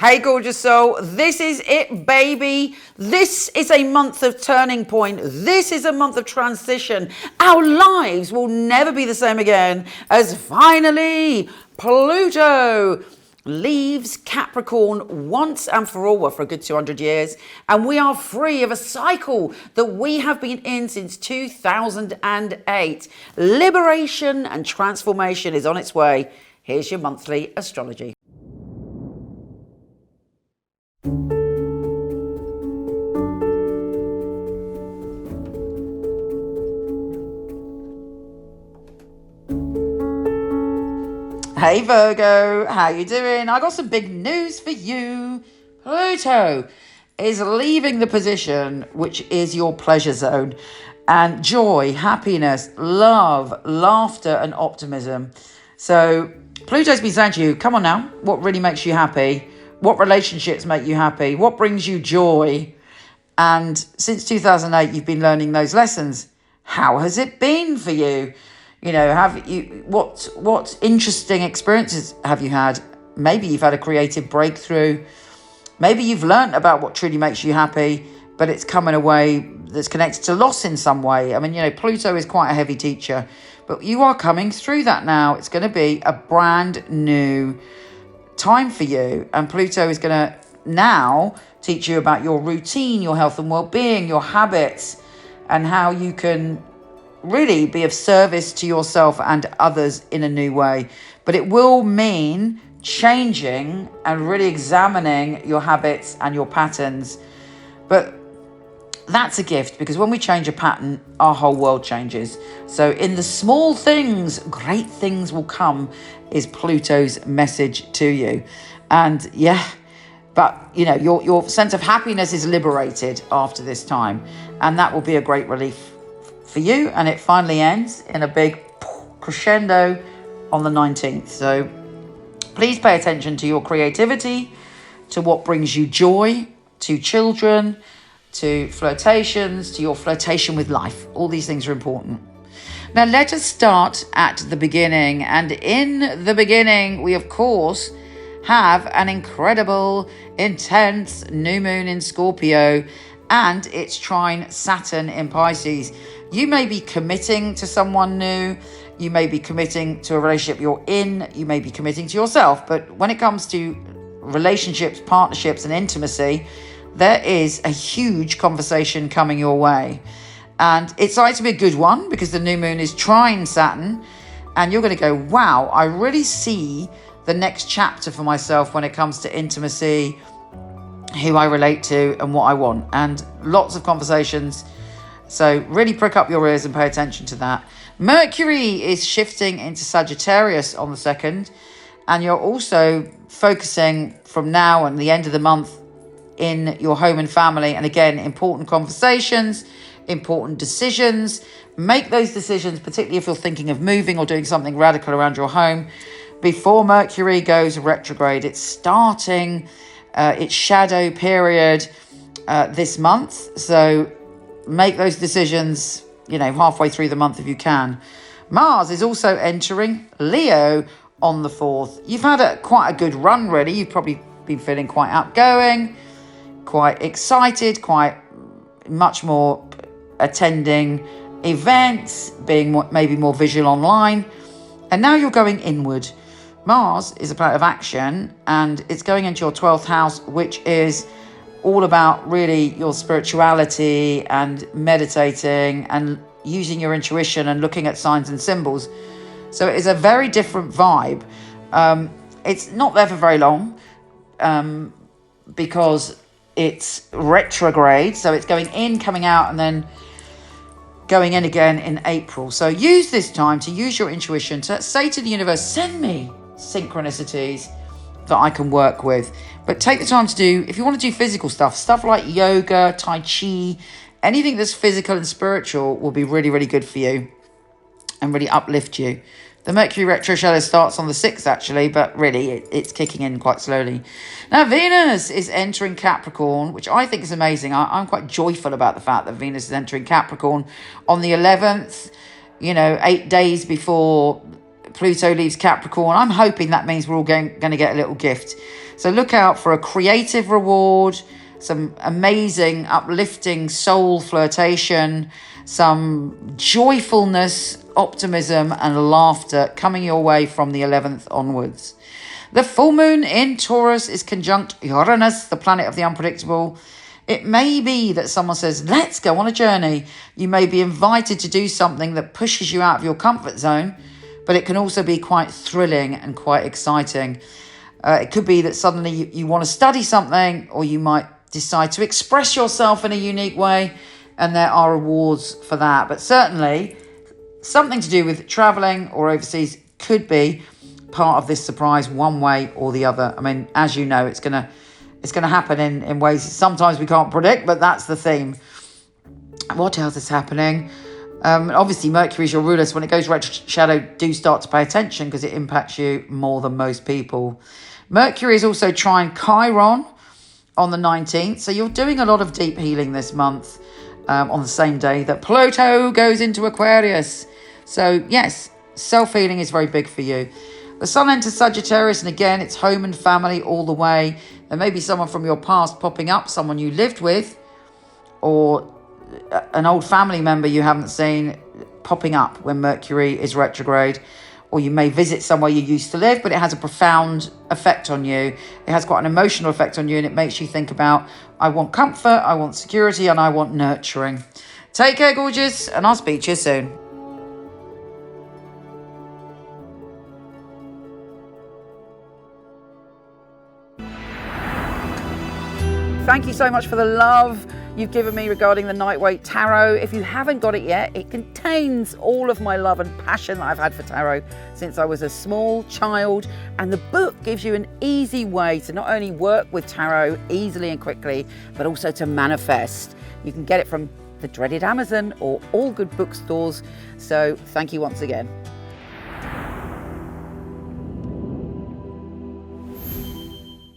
Hey, gorgeous soul. This is it, baby. This is a month of turning point. This is a month of transition. Our lives will never be the same again as finally Pluto leaves Capricorn once and for all, well, for a good 200 years, and we are free of a cycle that we have been in since 2008. Liberation and transformation is on its way. Here's your monthly astrology. Hey Virgo, how you doing? I got some big news for you. Pluto is leaving the position which is your pleasure zone, and joy, happiness, love, laughter and optimism. So Pluto's been saying to you, come on now, what really makes you happy? What relationships make you happy? What brings you joy? And since 2008, you've been learning those lessons. How has it been for you? You know, what interesting experiences have you had? Maybe you've had a creative breakthrough. Maybe you've learned about what truly makes you happy, but it's come in a way that's connected to loss in some way. I mean, you know, Pluto is quite a heavy teacher, but you are coming through that now. It's going to be a brand new time for you. And Pluto is going to now teach you about your routine, your health and well-being, your habits, and how you can really be of service to yourself and others in a new way. But it will mean changing and really examining your habits and your patterns. But that's a gift, because when we change a pattern, our whole world changes. So in the small things, great things will come, is Pluto's message to you. And yeah, but you know, your sense of happiness is liberated after this time, and that will be a great relief for you. And it finally ends in a big crescendo on the 19th. So please pay attention to your creativity, to what brings you joy, to children, to flirtations, to your flirtation with life. All these things are important. Now let us start at the beginning. And in the beginning, we of course have an incredible, intense new moon in Scorpio, and it's trine Saturn in Pisces. You may be committing to someone new. You may be committing to a relationship you're in. You may be committing to yourself. But when it comes to relationships, partnerships, and intimacy, there is a huge conversation coming your way. And it's likely to be a good one, because the new moon is trine Saturn. And you're going to go, wow, I really see the next chapter for myself when it comes to intimacy, who I relate to and what I want. And lots of conversations. So really prick up your ears and pay attention to that. Mercury is shifting into Sagittarius on the 2nd. And you're also focusing from now and the end of the month in your home and family. And again, important conversations, important decisions. Make those decisions, particularly if you're thinking of moving or doing something radical around your home, before Mercury goes retrograde. It's starting its shadow period this month. So make those decisions, you know, halfway through the month if you can. Mars is also entering Leo on the 4th. You've had quite a good run, really. You've probably been feeling quite outgoing, quite excited, quite much more attending events, being maybe more visual online. And now you're going inward. Mars is a planet of action, and it's going into your 12th house, which is all about really your spirituality and meditating and using your intuition and looking at signs and symbols. So it is a very different vibe. It's not there for very long because it's retrograde. So it's going in, coming out, and then going in again in April. So use this time to use your intuition to say to the universe, send me synchronicities that I can work with. But take the time to do, if you want to do physical stuff like yoga, tai chi, anything that's physical and spiritual will be really, really good for you and really uplift you. The Mercury retroshadow starts on the 6th, actually, but really it's kicking in quite slowly. Now, Venus is entering Capricorn, which I think is amazing. I'm quite joyful about the fact that Venus is entering Capricorn on the 11th, 8 days before Pluto leaves Capricorn, I'm hoping that means we're all going to get a little gift. So look out for a creative reward, some amazing, uplifting soul flirtation, some joyfulness, optimism and laughter coming your way from the 11th onwards. The full moon in Taurus is conjunct Uranus, the planet of the unpredictable. It may be that someone says, let's go on a journey. You may be invited to do something that pushes you out of your comfort zone, but it can also be quite thrilling and quite exciting. It could be that suddenly you want to study something, or you might decide to express yourself in a unique way, and there are rewards for that. But certainly something to do with traveling or overseas could be part of this surprise one way or the other. I mean, as you know, it's gonna happen in ways sometimes we can't predict, but that's the theme. What else is happening? Obviously, Mercury is your ruler, so when it goes retroshadow, do start to pay attention because it impacts you more than most people. Mercury is also trine Chiron on the 19th, so you're doing a lot of deep healing this month on the same day that Pluto goes into Aquarius. So yes, self-healing is very big for you. The sun enters Sagittarius, and again, it's home and family all the way. There may be someone from your past popping up, someone you lived with, or an old family member you haven't seen popping up when Mercury is retrograde. Or you may visit somewhere you used to live, but it has a profound effect on you. It has quite an emotional effect on you, and it makes you think about, I want comfort, I want security, and I want nurturing. Take care, gorgeous, and I'll speak to you soon. Thank you so much for the love you've given me regarding the Knight-Waite Tarot. If you haven't got it yet, it contains all of my love and passion that I've had for tarot since I was a small child. And the book gives you an easy way to not only work with tarot easily and quickly, but also to manifest. You can get it from the dreaded Amazon or all good bookstores. So thank you once again.